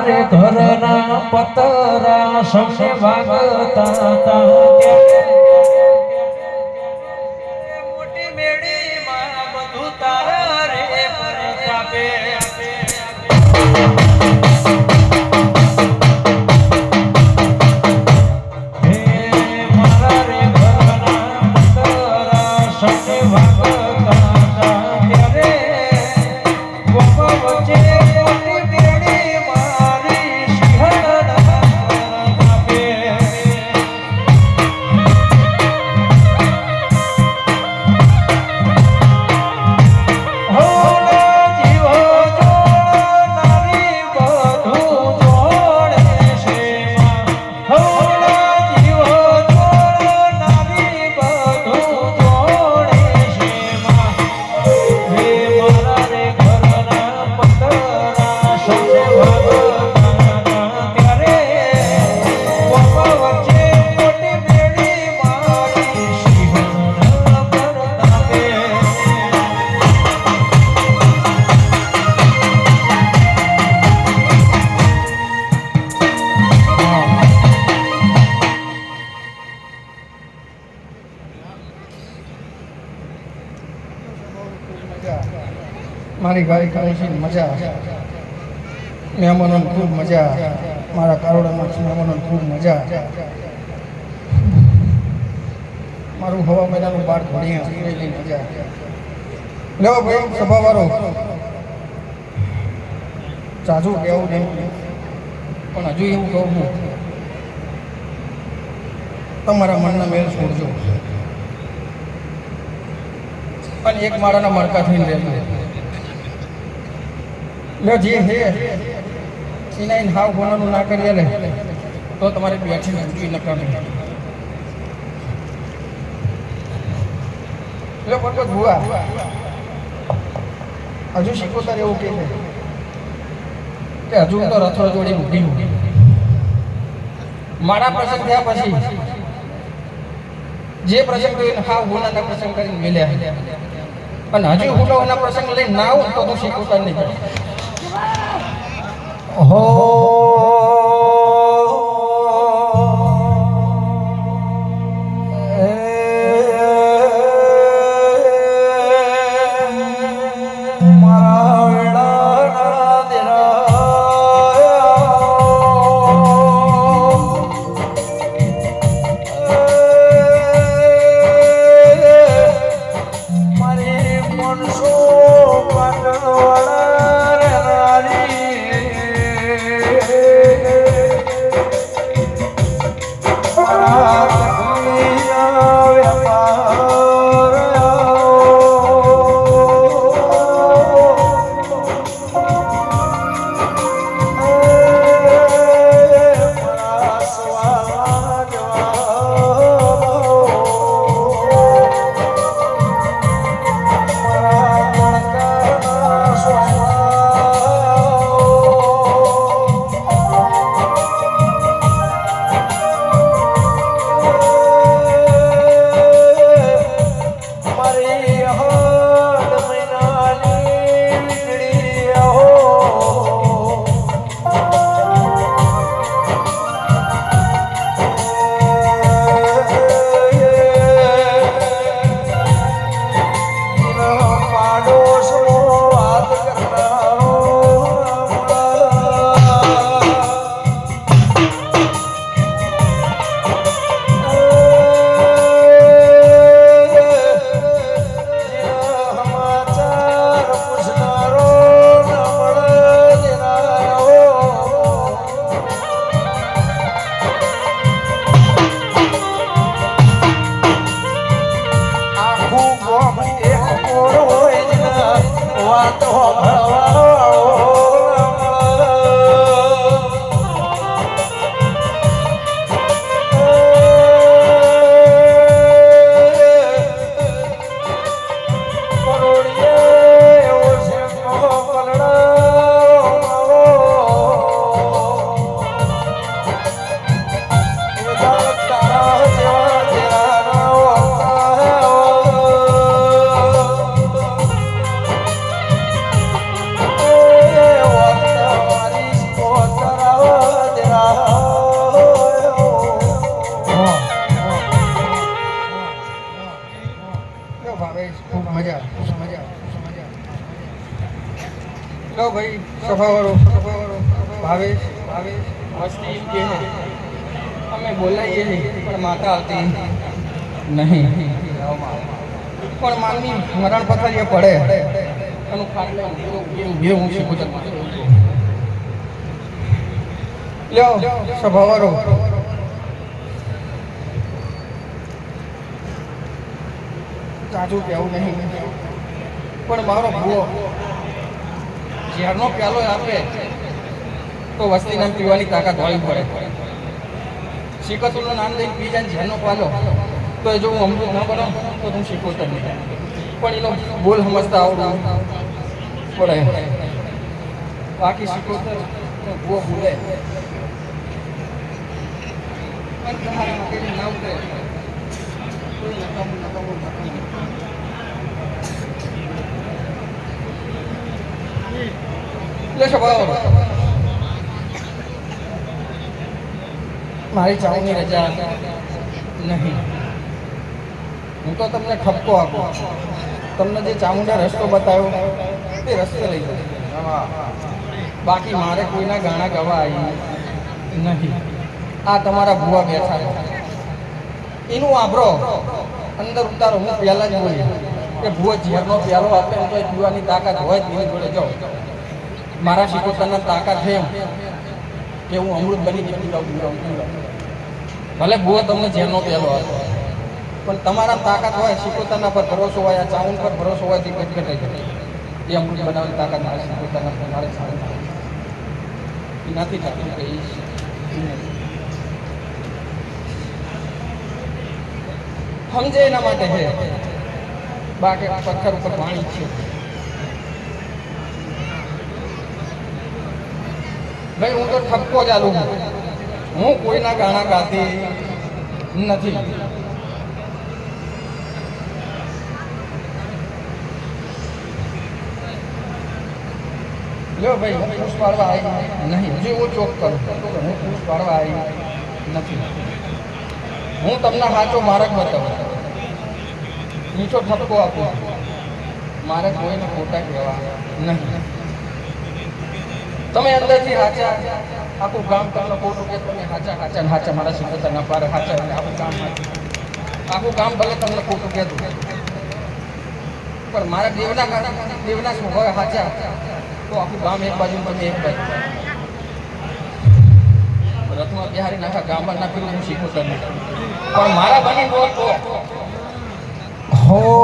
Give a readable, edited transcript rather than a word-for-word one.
રે ઘરના પતરા સૌને વાગતા તા મોટી મેળીમાં બધું તારે પરતાપે મારી ગાડી કાઢી મજા મહેમાનોને ખૂબ મજા મારા કારોડામાં મહેમાનોને ખૂબ મજા મારું હવા મહિનાનું બાર ઘોડી મજા લેવો ભાઈ સભાવાળો ચાજુ કેવું નહીં પણ હજુ એવું કહું છું તમારા મનના મેળ છોડજો અને એક માળાના મડકા થઈને રહેજો લો જે હે એના હાવ ગોનાનું ના કરીએ લે તો તમારે બેઠીને ઊંચી નકામી લો પણ ભુવા હજુ શીખોતર એવું કે છે કે હજુ તો રથો જોડી ઊભી મારા પ્રસંગ થયા પછી જે પ્રસંગ હાવ ગોનાના પ્રસંગ કરીને મેલ્યા અને હજુ હું એના પ્રસંગ લઈને ના આવું તો શીખોતર નહીં કરે હો સભાવાળો ભાવેશ વસ્તી એમ કહે અમે બોલાવીએ પણ માતા આવતી નહીં. પણ માનવી મરણ પથારીએ પડે એનું ખાટલે ઊભી હું શીખું છું. લ્યો સભાવાળો તાજું કહેવું નહીં પણ મારો ભૂવો ઝેરનો પ્યાલો આપે તો વસ્તીને પીવાની તાકાત હોવી પડે. શીખતુનું નામ લઈને પી જાય ઝેરનો પ્યાલો તો એ જો હું અમૃત ન બનો તો હું શીખવતો નહીં. પણ એનો બોલ સમજતા આવડું પડે. બાકી શીખવતો ભૂવો ભૂલે પણ તમારા માટે ના ઉતરે કોઈ નકામું નથી. મારી ચાઉની રજા નહીં. હું તો તમને ઠપકો આપું. તમને જે ચામુંડા રસ્તો બતાવ્યો તે રસ્તે લઈ જાઓ. બાકી મારે કોઈના ગાણા ગાવા આવી નહીં. આ તમારા ભૂવા બેઠા એનું આભરો અંદર ઉતારો. હું પહેલા જ બોલી કે ભૂવો ઝેરનો પ્યાલો આપે તો એ પીવાની તાકાત હોય તેની જોડે જાઓ. મારા શીખોતરના તાકાત છે એમ કે હું અમૃત બની નીકળી જાઉં. ભલે ભૂવો તમને ઝેરનો પ્યાલો આપે પણ તમારા તાકાત હોય શીખોતરના પર ભરોસો હોય આ ચાઉન પર ભરોસો હોય તે ઘટાઈ જાય. એ અમૃત બનાવવાની તાકાત મારે શીખોતરના પર મારે સારી નથી થતી કહીશ. સમજે એના માટે છે. બાકી પથ્થર ઉપર પાણી છે. ભાઈ હું તો ઠપકો ચાલુ હું કોઈના ગાણા ગાતી નથી. લ્યો ભાઈ હું પૂછ પાડવા આવી નહીં. હજી હું ચોક કરું હું પૂછ પાડવા આવી નથી. હું તમને સાચો માર્ગ બતાવું. નીચો ઠપકો આપું. મારે કોઈને ખોટા કહેવા નહીં. તમે અંદરથી હાચા આખું ગામ તમને ખોટું કે તમે હાચા મારા શીખવતા ના પારે હાચા આખું ગામ આખું ગામ ભલે તમને ખોટું કહેતું પણ મારા દેવના સ્વભાવે હાચા તો આખું ગામ એક બાજુ તમે એક બાજુ રથમાં બિહારી નાખા ગામમાં નાખી હું શીખવતા નહીં. પણ મારા બની બોલ તો